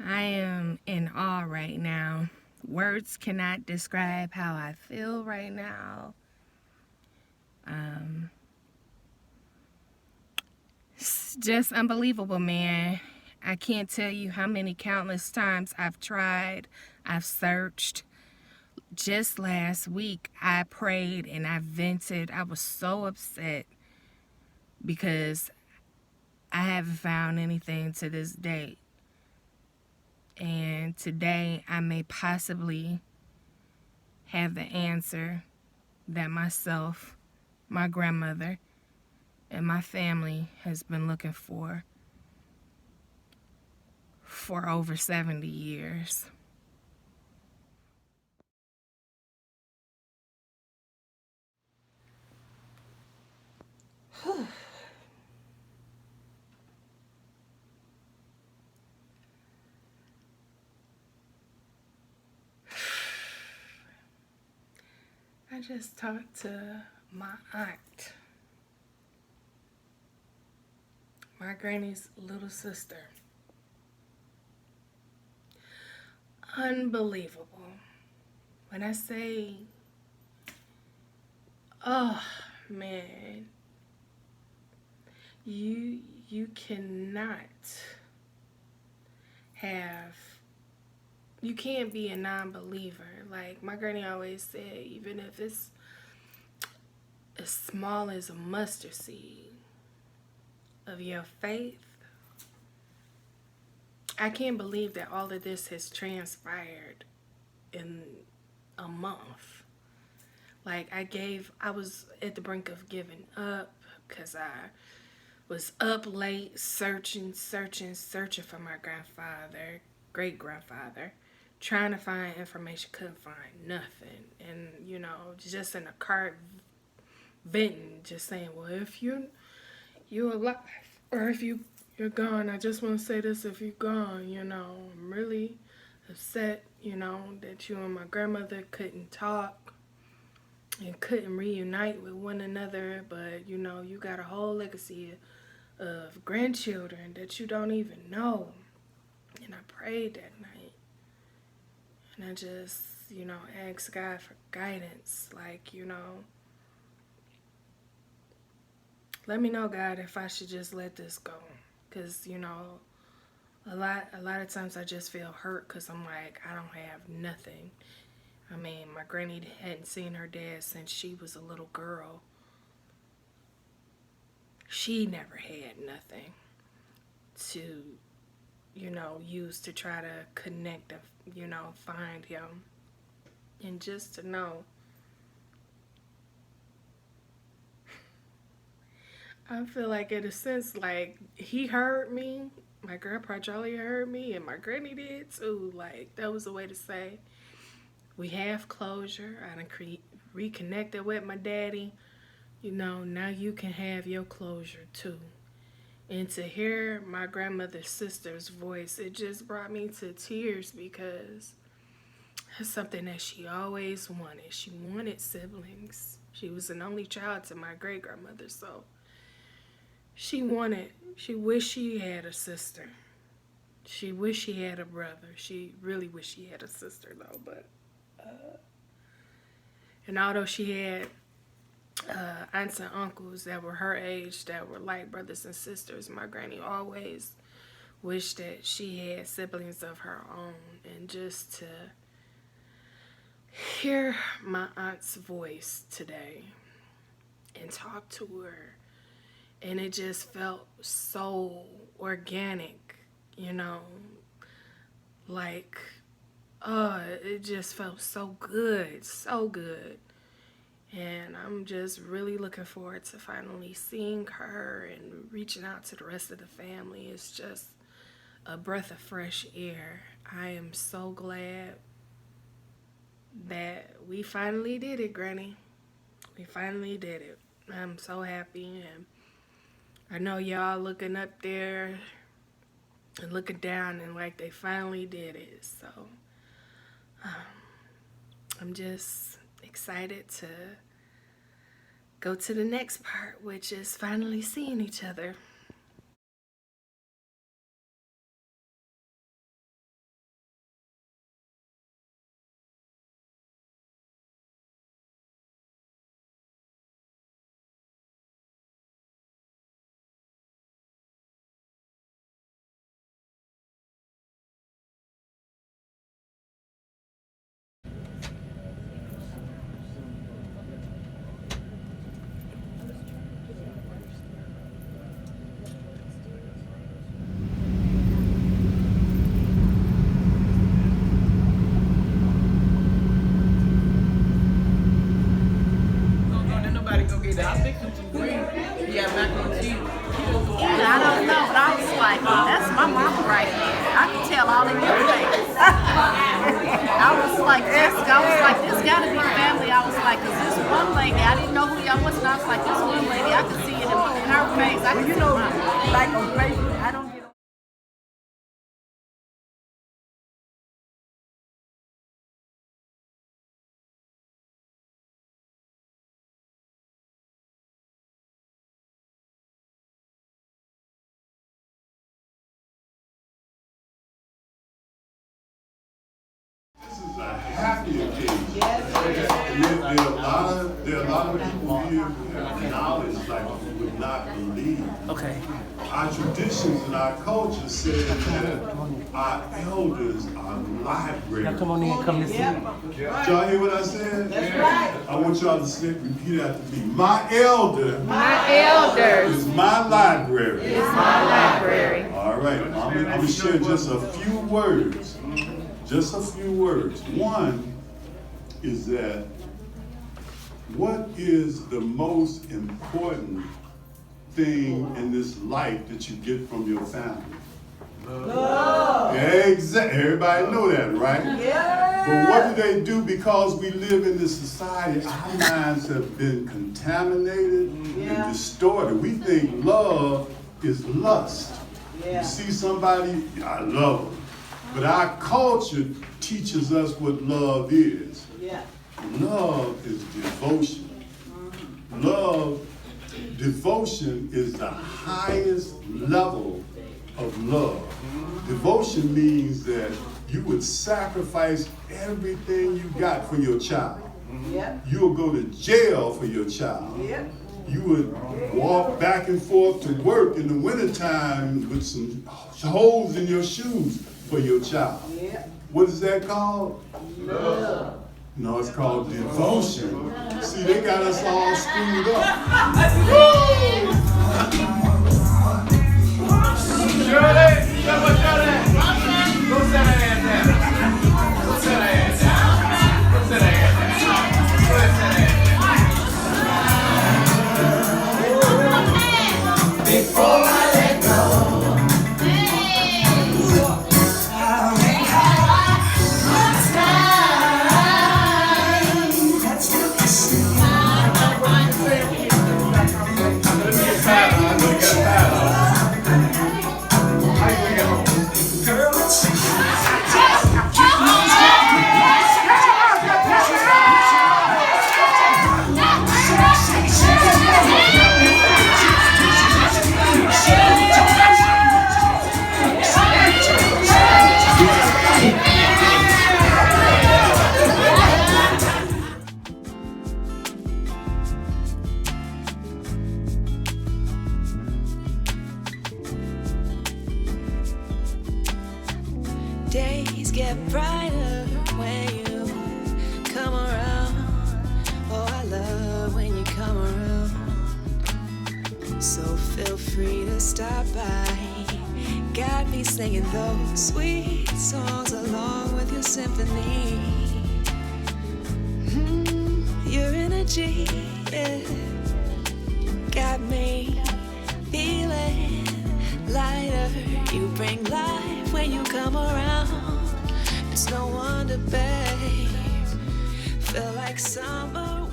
I am in awe right now. Words cannot describe how I feel right now. It's just unbelievable, man. I can't tell you how many countless times I've tried, I've searched. Just last week, I prayed and I vented. I was so upset because I haven't found anything to this date. And today, I may possibly have the answer that myself, my grandmother, and my family has been looking for over 70 years. I just talked to my aunt, my granny's little sister. Unbelievable. When I say, oh man, you cannot have, you can't be a non-believer. Like my granny always said, even if it's as small as a mustard seed of your faith, I can't believe that all of this has transpired in a month. Like I was at the brink of giving up because I was up late searching for my grandfather, great grandfather, trying to find information, couldn't find nothing. And, just in a cart venting, just saying, well, if you're alive, or if you're gone, I just want to say this, if you're gone, I'm really upset, that you and my grandmother couldn't talk and couldn't reunite with one another, but, you got a whole legacy of grandchildren that you don't even know. And I prayed that night. And I just, asked God for guidance. Like, let me know, God, if I should just let this go. Because, a lot of times I just feel hurt because I'm like, I don't have nothing. I mean, my granny hadn't seen her dad since she was a little girl. She never had nothing to, use to try to connect and, find him. And just to know, I feel like in a sense, like, he heard me, my grandpa Charlie heard me, and my granny did too. Like, that was a way to say, we have closure. I done reconnected with my daddy. Now you can have your closure too. And to hear my grandmother's sister's voice, it just brought me to tears because it's something that she always wanted. She wanted siblings. She was an only child to my great grandmother, so she wished she had a sister. She wished she had a brother. She really wished she had a sister though, but and although she had aunts and uncles that were her age that were like brothers and sisters, my granny always wished that she had siblings of her own. And just to hear my aunt's voice today and talk to her, and it just felt so organic, like, it just felt so good, so good. And I'm just really looking forward to finally seeing her and reaching out to the rest of the family. It's just a breath of fresh air. I am so glad that we finally did it, Granny. We finally did it. I'm so happy, and I know y'all looking up there and looking down and like they finally did it. So I'm just excited to go to the next part, which is finally seeing each other. is a happy occasion. There are a lot of people here who have knowledge like you would not believe. Okay. Our traditions and our culture say that our elders are librarians. Now come on in, come this way. Y'all hear what I said? That's right. I want y'all to say, repeat after me. My elder. My elders. Is my library. Is my library. All right. I'm going to share just a few words. Just a few words. One is that what is the most important thing in this life that you get from your family? Love. Exactly. Everybody know that, right? Yeah. But what do they do? Because we live in this society, our minds have been contaminated and distorted. We think love is lust. You see somebody, I love them. But our culture teaches us what love is. Love is devotion. Devotion is the highest level of love. Devotion means that you would sacrifice everything you got for your child. You'll go to jail for your child. You would walk back and forth to work in the wintertime with some holes in your shoes for your child. What is that called? Love. No, it's called devotion. See, they got us all screwed up. Shirley, go sit that ass down. Go sit that ass down. Go sit that ass down. Go sit that ass down. Before I let go. Days get brighter when you come around. Oh, I love when you come around. So feel free to stop by. Got me singing those sweet songs along with your symphony. Your energy, yeah, got me feeling lighter. You bring life when you come around. It's no wonder, babe, feel like summer